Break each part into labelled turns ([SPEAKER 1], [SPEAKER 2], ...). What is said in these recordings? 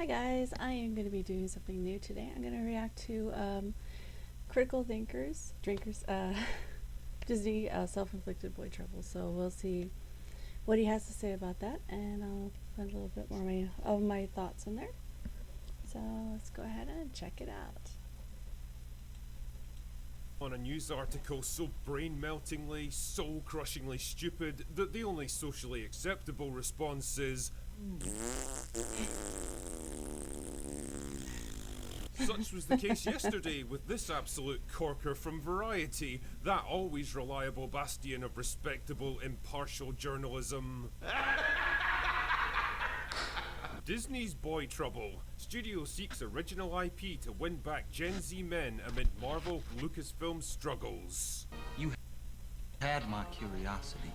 [SPEAKER 1] Hi guys, I am going to be doing something new today. I'm going to react to Critical Drinkers, Disney Self-Inflicted Boy Trouble. So we'll see what he has to say about that, and I'll put a little bit more of my thoughts in there. So let's go ahead and check it out.
[SPEAKER 2] On a news article so brain-meltingly, soul-crushingly stupid that the only socially acceptable response is such was the case yesterday with this absolute corker from Variety, that always reliable bastion of respectable, impartial journalism. Disney's Boy Trouble. Studio seeks original IP to win back Gen Z men amid Marvel Lucasfilm struggles.
[SPEAKER 3] You had my curiosity,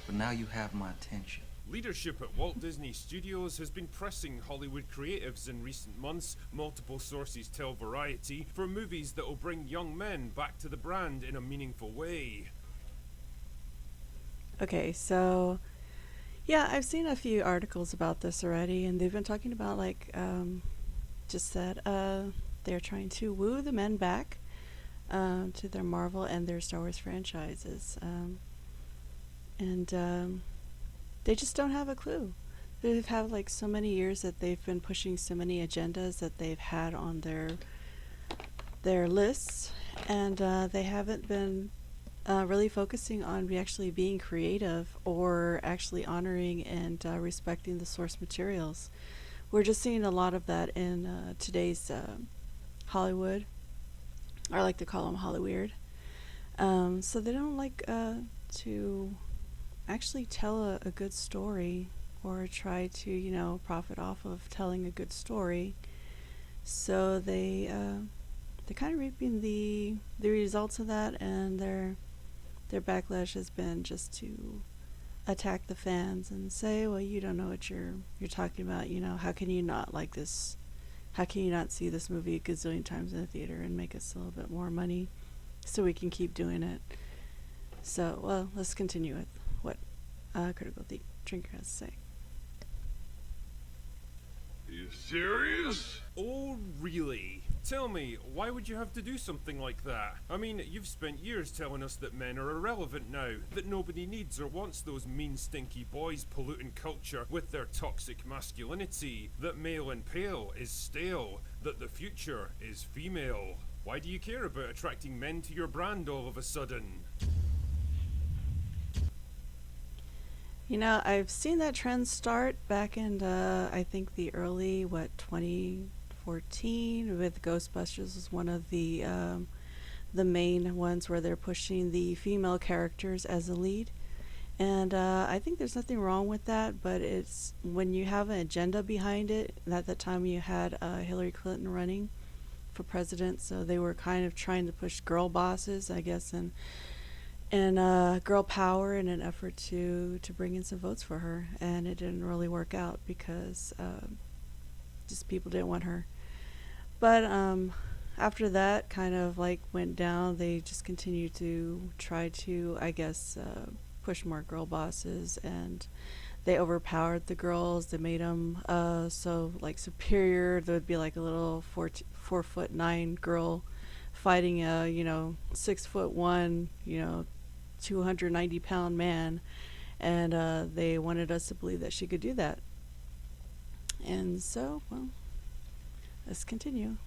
[SPEAKER 3] but now you have my attention.
[SPEAKER 2] Leadership at Walt Disney Studios has been pressing Hollywood creatives in recent months, multiple sources tell Variety, for movies that will bring young men back to the brand in a meaningful way.
[SPEAKER 1] Okay, so yeah, I've seen a few articles about this already, and they've been talking about just that they're trying to woo the men back to their Marvel and their Star Wars franchises, and they just don't have a clue. They've had like so many years that they've been pushing so many agendas that they've had on their lists, and they haven't been really focusing on actually being creative or actually honoring and respecting the source materials. We're just seeing a lot of that in today's Hollywood. I like to call them Hollyweird. So they don't like to actually tell a good story or try to, profit off of telling a good story. So they're kind of reaping the results of that, and their backlash has been just to attack the fans and say, well, you don't know what you're talking about. How can you not like this? How can you not see this movie a gazillion times in the theater and make us a little bit more money so we can keep doing it? So, well, let's continue with what Critical Drinker has to say.
[SPEAKER 4] Are you serious?
[SPEAKER 2] Oh, really? Tell me, why would you have to do something like that? I mean, you've spent years telling us that men are irrelevant now, that nobody needs or wants those mean, stinky boys polluting culture with their toxic masculinity, that male and pale is stale, that the future is female. Why do you care about attracting men to your brand all of a sudden?
[SPEAKER 1] I've seen that trend start back in, I think the early, 2014 with Ghostbusters was one of the main ones where they're pushing the female characters as a lead. And I think there's nothing wrong with that, but it's when you have an agenda behind it. At that time you had Hillary Clinton running for president, so they were kind of trying to push girl bosses, I guess, and girl power in an effort to bring in some votes for her, and it didn't really work out because just people didn't want her. But after that kind of went down, they just continued to try to, I guess, push more girl bosses, and they overpowered the girls. They made them so superior. There would be a little 4'9" girl fighting a 6'1", 290-pound man, and they wanted us to believe that she could do that. And so, well, let's continue.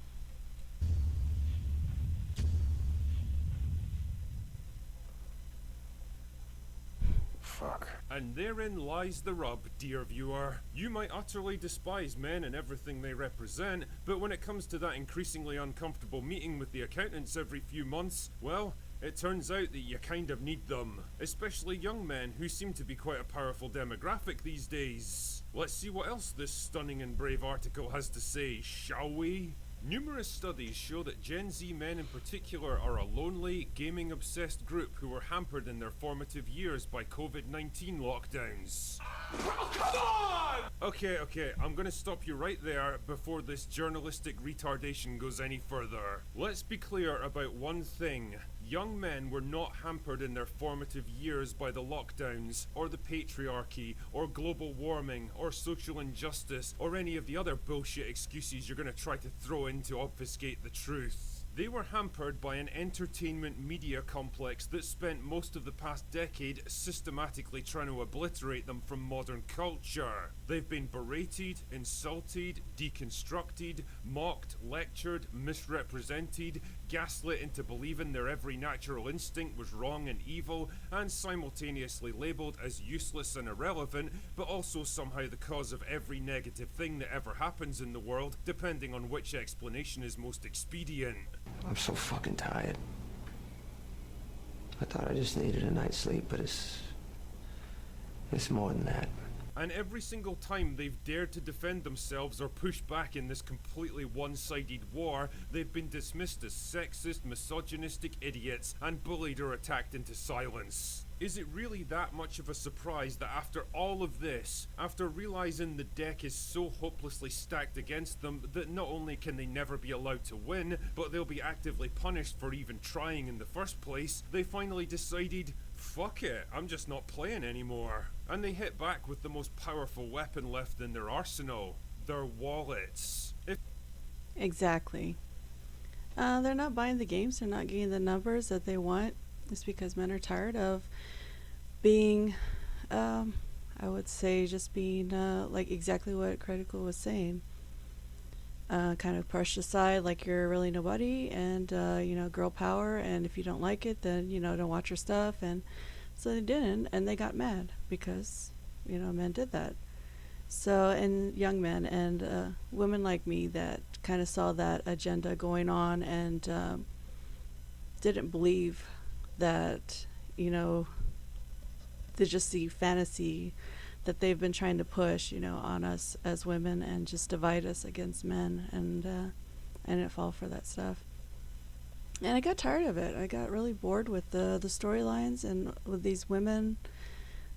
[SPEAKER 4] Fuck.
[SPEAKER 2] And therein lies the rub, dear viewer. You might utterly despise men and everything they represent, but when it comes to that increasingly uncomfortable meeting with the accountants every few months, well, it turns out that you kind of need them. Especially young men, who seem to be quite a powerful demographic these days. Let's see what else this stunning and brave article has to say, shall we? Numerous studies show that Gen Z men in particular are a lonely, gaming-obsessed group who were hampered in their formative years by COVID-19 lockdowns.
[SPEAKER 4] Oh, come on!
[SPEAKER 2] Okay, I'm gonna stop you right there before this journalistic retardation goes any further. Let's be clear about one thing. Young men were not hampered in their formative years by the lockdowns, or the patriarchy, or global warming, or social injustice, or any of the other bullshit excuses you're gonna try to throw in to obfuscate the truth. They were hampered by an entertainment media complex that spent most of the past decade systematically trying to obliterate them from modern culture. They've been berated, insulted, deconstructed, mocked, lectured, misrepresented, gaslit into believing their every natural instinct was wrong and evil, and simultaneously labelled as useless and irrelevant, but also somehow the cause of every negative thing that ever happens in the world, depending on which explanation is most expedient.
[SPEAKER 5] I'm so fucking tired. I thought I just needed a night's sleep, but it's more than that.
[SPEAKER 2] And every single time they've dared to defend themselves or push back in this completely one-sided war, they've been dismissed as sexist, misogynistic idiots and bullied or attacked into silence. Is it really that much of a surprise that after all of this, after realizing the deck is so hopelessly stacked against them that not only can they never be allowed to win, but they'll be actively punished for even trying in the first place, they finally decided, fuck it, I'm just not playing anymore. And they hit back with the most powerful weapon left in their arsenal, their wallets.
[SPEAKER 1] Exactly. They're not buying the games, they're not getting the numbers that they want. It's because men are tired of being, I would say, just being like exactly what Critical was saying. Kind of pushed aside like you're really nobody, and girl power, and if you don't like it, then don't watch your stuff. And so they didn't, and they got mad because men did that. So, and young men and women like me that kind of saw that agenda going on and didn't believe that just the fantasy that they've been trying to push on us as women and just divide us against men, and I didn't fall for that stuff. And I got tired of it. I got really bored with the storylines and with these women,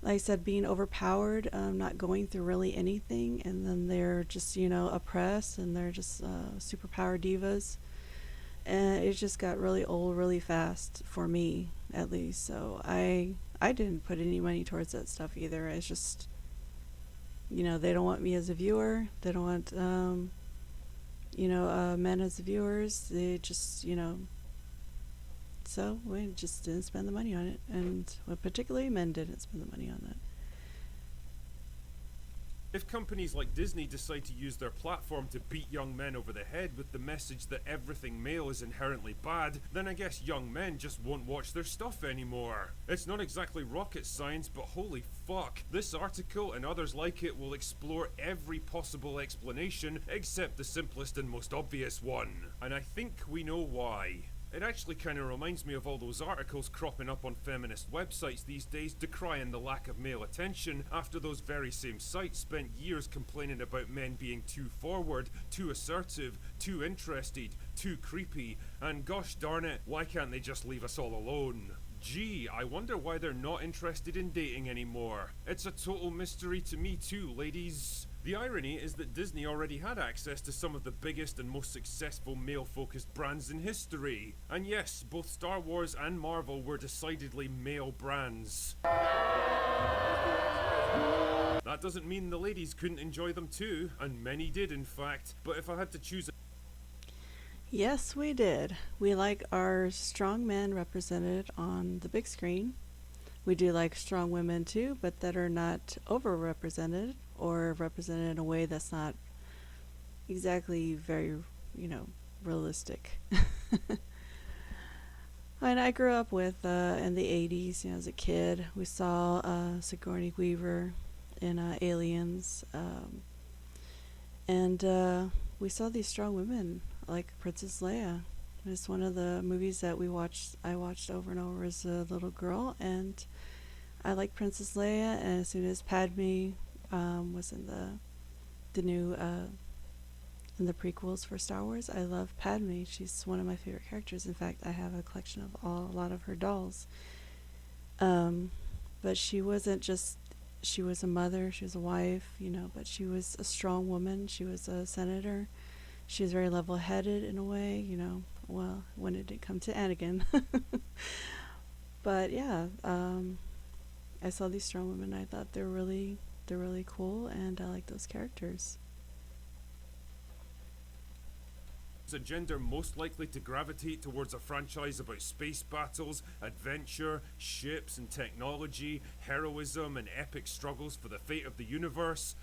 [SPEAKER 1] like I said, being overpowered, not going through really anything, and then they're just oppressed, and they're just superpower divas. And it just got really old really fast for me, at least. So I didn't put any money towards that stuff either. It's just they don't want me as a viewer. They don't want men as viewers. They just so we just didn't spend the money on it, and particularly men didn't spend the money on that.
[SPEAKER 2] If companies like Disney decide to use their platform to beat young men over the head with the message that everything male is inherently bad, then I guess young men just won't watch their stuff anymore. It's not exactly rocket science, but holy fuck, this article and others like it will explore every possible explanation except the simplest and most obvious one. And I think we know why. It actually kind of reminds me of all those articles cropping up on feminist websites these days decrying the lack of male attention after those very same sites spent years complaining about men being too forward, too assertive, too interested, too creepy, and gosh darn it, why can't they just leave us all alone? Gee, I wonder why they're not interested in dating anymore. It's a total mystery to me too, ladies. The irony is that Disney already had access to some of the biggest and most successful male-focused brands in history. And yes, both Star Wars and Marvel were decidedly male brands. That doesn't mean the ladies couldn't enjoy them too, and many did in fact, but if I had to choose
[SPEAKER 1] Yes, we did. We like our strong men represented on the big screen. We do like strong women too, but that are not overrepresented or represented in a way that's not exactly very, realistic. And I grew up with, in the 80s, as a kid, we saw Sigourney Weaver in Aliens, and we saw these strong women like Princess Leia. It's one of the movies that I watched over and over as a little girl, and I like Princess Leia. And as soon as Padme was in the new in the prequels for Star Wars, I love Padme. She's one of my favorite characters. In fact, I have a collection of a lot of her dolls. But she wasn't just. She was a mother. She was a wife. But she was a strong woman. She was a senator. She was very level-headed in a way, well, when it did come to Anakin. But yeah, I saw these strong women. I thought they're really cool, and I like those characters.
[SPEAKER 2] Is a gender most likely to gravitate towards a franchise about space battles, adventure, ships and technology, heroism and epic struggles for the fate of the universe?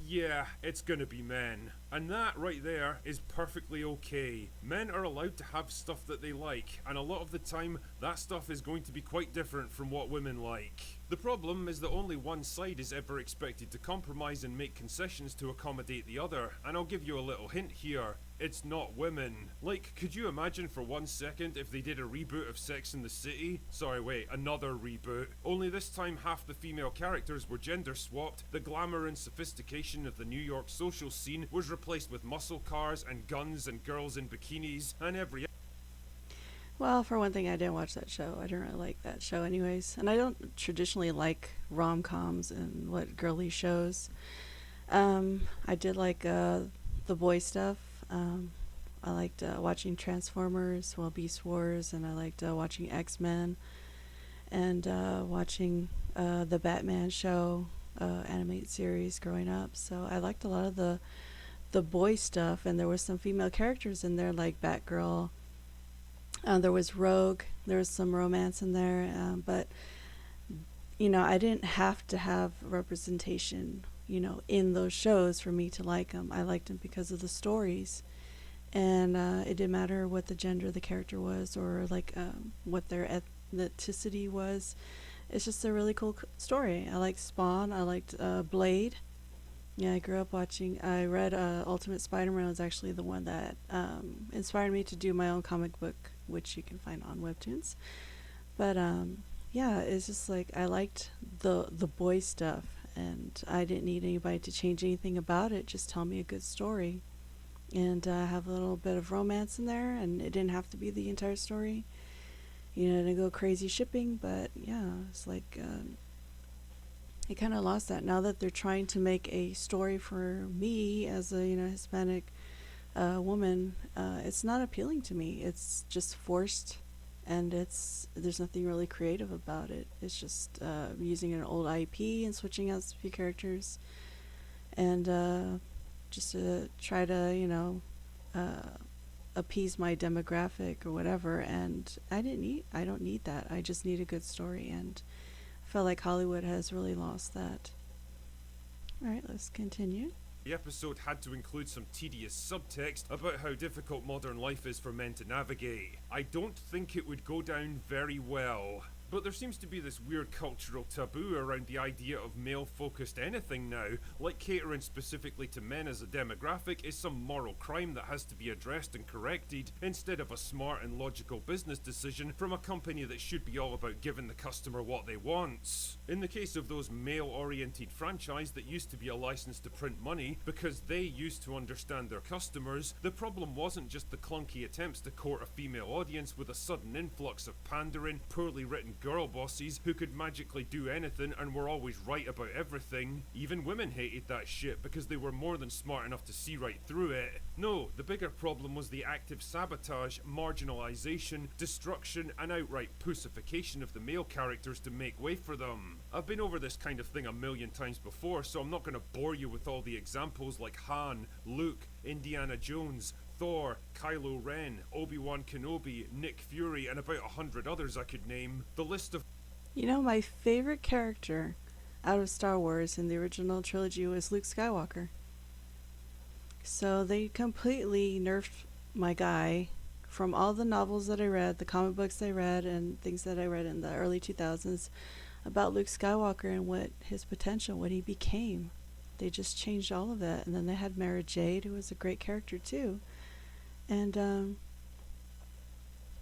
[SPEAKER 2] Yeah, it's gonna be men. And that right there is perfectly okay. Men are allowed to have stuff that they like, and a lot of the time, that stuff is going to be quite different from what women like. The problem is that only one side is ever expected to compromise and make concessions to accommodate the other, and I'll give you a little hint here. It's not women. Like, could you imagine for 1 second if they did a reboot of Sex and the City? Sorry, wait, another reboot. Only this time half the female characters were gender swapped, the glamour and sophistication of the New York social scene was replaced with muscle cars and guns and girls in bikinis, and every
[SPEAKER 1] Well, for one thing, I didn't watch that show. I didn't really like that show, anyways. And I don't traditionally like rom-coms and what girly shows. I did like the boy stuff. I liked watching Transformers, well, Beast Wars, and I liked watching X-Men and watching the Batman show animated series growing up. So I liked a lot of the boy stuff, and there was some female characters in there like Batgirl. There was Rogue. There was some romance in there, but I didn't have to have representation, in those shows for me to like them. I liked them because of the stories, and it didn't matter what the gender of the character was or like what their ethnicity was. It's just a really cool story. I liked Spawn. I liked Blade. Yeah, I grew up watching. I read Ultimate Spider-Man was actually the one that inspired me to do my own comic book, which you can find on Webtoons. But yeah, it's just like I liked the boy stuff, and I didn't need anybody to change anything about it. Just tell me a good story, and have a little bit of romance in there, and it didn't have to be the entire story. To go crazy shipping, but yeah, it's like. It kind of lost that now that they're trying to make a story for me as a Hispanic woman. It's not appealing to me. It's just forced, and there's nothing really creative about it. It's just using an old IP and switching out a few characters, and just to try to appease my demographic or whatever. And I don't need that. I just need a good story, and felt like Hollywood has really lost that. Alright, let's continue.
[SPEAKER 2] The episode had to include some tedious subtext about how difficult modern life is for men to navigate. I don't think it would go down very well. But there seems to be this weird cultural taboo around the idea of male-focused anything now, like catering specifically to men as a demographic is some moral crime that has to be addressed and corrected, instead of a smart and logical business decision from a company that should be all about giving the customer what they want. In the case of those male-oriented franchise that used to be a license to print money because they used to understand their customers, the problem wasn't just the clunky attempts to court a female audience with a sudden influx of pandering, poorly written girl bosses who could magically do anything and were always right about everything. Even women hated that shit because they were more than smart enough to see right through it. No, the bigger problem was the active sabotage, marginalization, destruction, and outright pussification of the male characters to make way for them. I've been over this kind of thing a million times before, so I'm not going to bore you with all the examples like Han, Luke, Indiana Jones, Thor, Kylo Ren, Obi-Wan Kenobi, Nick Fury, and about 100 others I could name. The list of
[SPEAKER 1] My favorite character out of Star Wars in the original trilogy was Luke Skywalker. So they completely nerfed my guy from all the novels that I read, the comic books I read, and things that I read in the early 2000s about Luke Skywalker and what his potential, what he became. They just changed all of that. And then they had Mara Jade, who was a great character too. And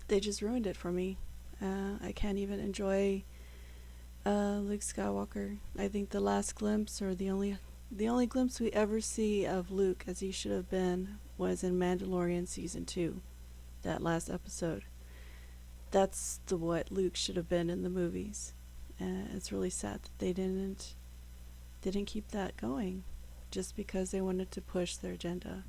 [SPEAKER 1] they just ruined it for me. I can't even enjoy Luke Skywalker. I think the last glimpse, or the only glimpse we ever see of Luke as he should have been, was in Mandalorian season 2, that last episode. That's what Luke should have been in the movies. It's really sad that they didn't keep that going, just because they wanted to push their agenda.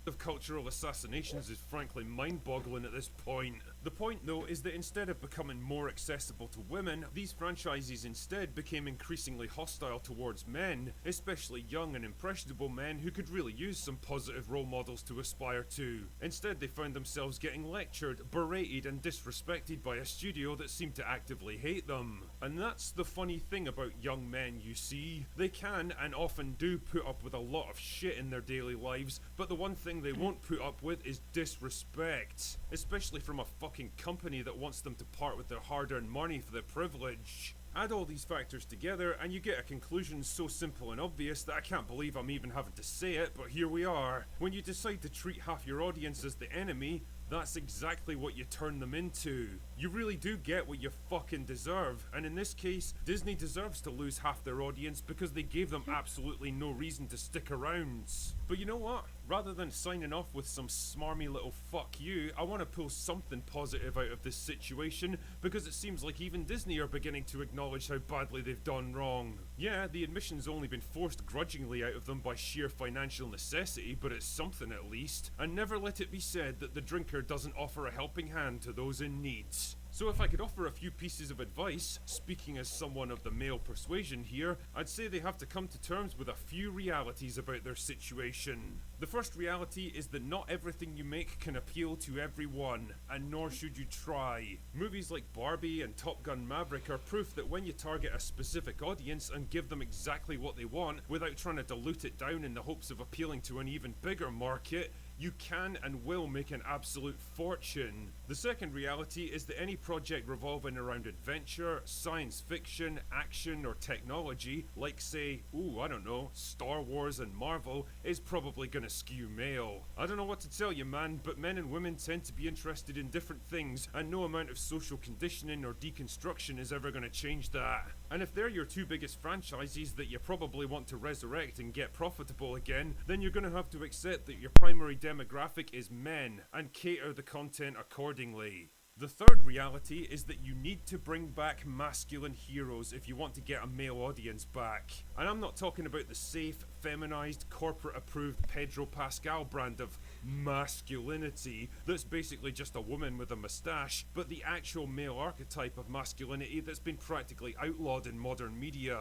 [SPEAKER 2] of cultural assassinations is frankly mind-boggling at this point. The point though is that instead of becoming more accessible to women, these franchises instead became increasingly hostile towards men, especially young and impressionable men who could really use some positive role models to aspire to. Instead they found themselves getting lectured, berated and disrespected by a studio that seemed to actively hate them. And that's the funny thing about young men, you see. They can and often do put up with a lot of shit in their daily lives, but the one thing they won't put up with is disrespect, especially from a fucking company that wants them to part with their hard-earned money for their privilege. Add all these factors together and you get a conclusion so simple and obvious that I can't believe I'm even having to say it, but here we are. When you decide to treat half your audience as the enemy, that's exactly what you turn them into. You really do get what you fucking deserve, and in this case, Disney deserves to lose half their audience because they gave them absolutely no reason to stick around. But you know what? Rather than signing off with some smarmy little fuck you, I want to pull something positive out of this situation, because it seems like even Disney are beginning to acknowledge how badly they've done wrong. Yeah, the admission's only been forced grudgingly out of them by sheer financial necessity, but it's something at least. And never let it be said that the drinker doesn't offer a helping hand to those in need. So if I could offer a few pieces of advice, speaking as someone of the male persuasion here, I'd say they have to come to terms with a few realities about their situation. The first reality is that not everything you make can appeal to everyone, and nor should you try. Movies like Barbie and Top Gun Maverick are proof that when you target a specific audience and give them exactly what they want, without trying to dilute it down in the hopes of appealing to an even bigger market, you can and will make an absolute fortune. The second reality is that any project revolving around adventure, science fiction, action or technology, like say, I don't know, Star Wars and Marvel, is probably gonna skew male. I don't know what to tell you, man, but men and women tend to be interested in different things, and no amount of social conditioning or deconstruction is ever gonna change that. And if they're your two biggest franchises that you probably want to resurrect and get profitable again, then you're gonna have to accept that your primary demographic is men, and cater the content accordingly. The third reality is that you need to bring back masculine heroes if you want to get a male audience back. And I'm not talking about the safe, feminized, corporate-approved Pedro Pascal brand of masculinity that's basically just a woman with a moustache, but the actual male archetype of masculinity that's been practically outlawed in modern media.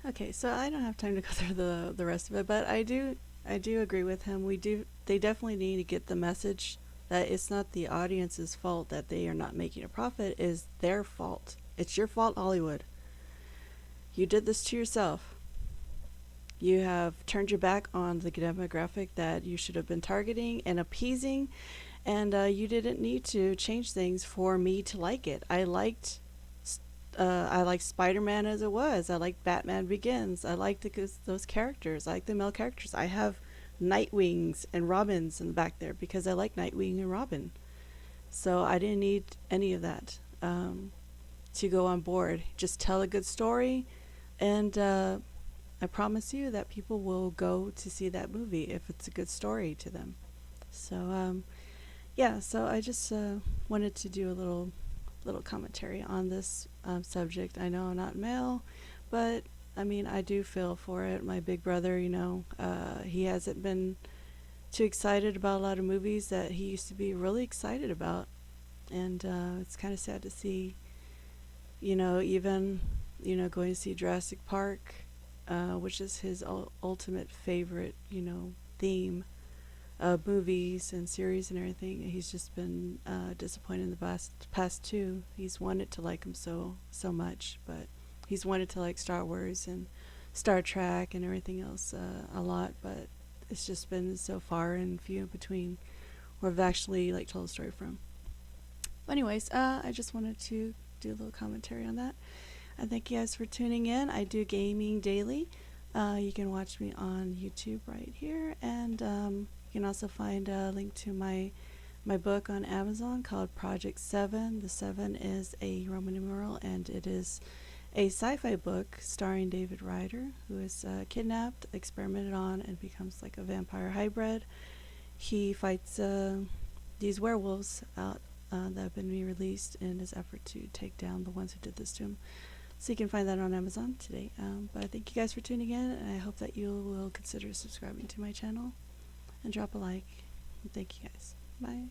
[SPEAKER 1] Okay, so I don't have time to go through the rest of it, but I do agree with him. They definitely need to get the message that it's not the audience's fault that they are not making a profit, it's their fault. It's your fault, Hollywood. You did this to yourself. You have turned your back on the demographic that you should have been targeting and appeasing, and you didn't need to change things for me to like it. I liked Spider-Man as it was. I liked Batman Begins. I liked those characters. I like the male characters. I have Nightwings and Robins in the back there because I like Nightwing and Robin. So I didn't need any of that to go on board. Just tell a good story, and I promise you that people will go to see that movie if it's a good story to them. So yeah, so I just wanted to do a little commentary on this subject. I know I'm not male, but I mean, I do feel for it. My big brother, he hasn't been too excited about a lot of movies that he used to be really excited about. And it's kind of sad to see, even, going to see Jurassic Park, which is his ultimate favorite, theme of movies and series and everything. He's just been disappointed in the past two. He's wanted to like them so much, but he's wanted to like Star Wars and Star Trek and everything else a lot, but it's just been so far and few between where I've actually told a story from. But anyways, I just wanted to do a little commentary on that. I thank you guys for tuning in. I do gaming daily. You can watch me on YouTube right here, and you can also find a link to my book on Amazon called Project 7. The 7 is a Roman numeral, and it is a sci-fi book starring David Ryder, who is kidnapped, experimented on, and becomes like a vampire hybrid. He fights these werewolves out that have been re-released in his effort to take down the ones who did this to him. So you can find that on Amazon today. But I thank you guys for tuning in, and I hope that you will consider subscribing to my channel. and drop a like. And thank you guys. Bye.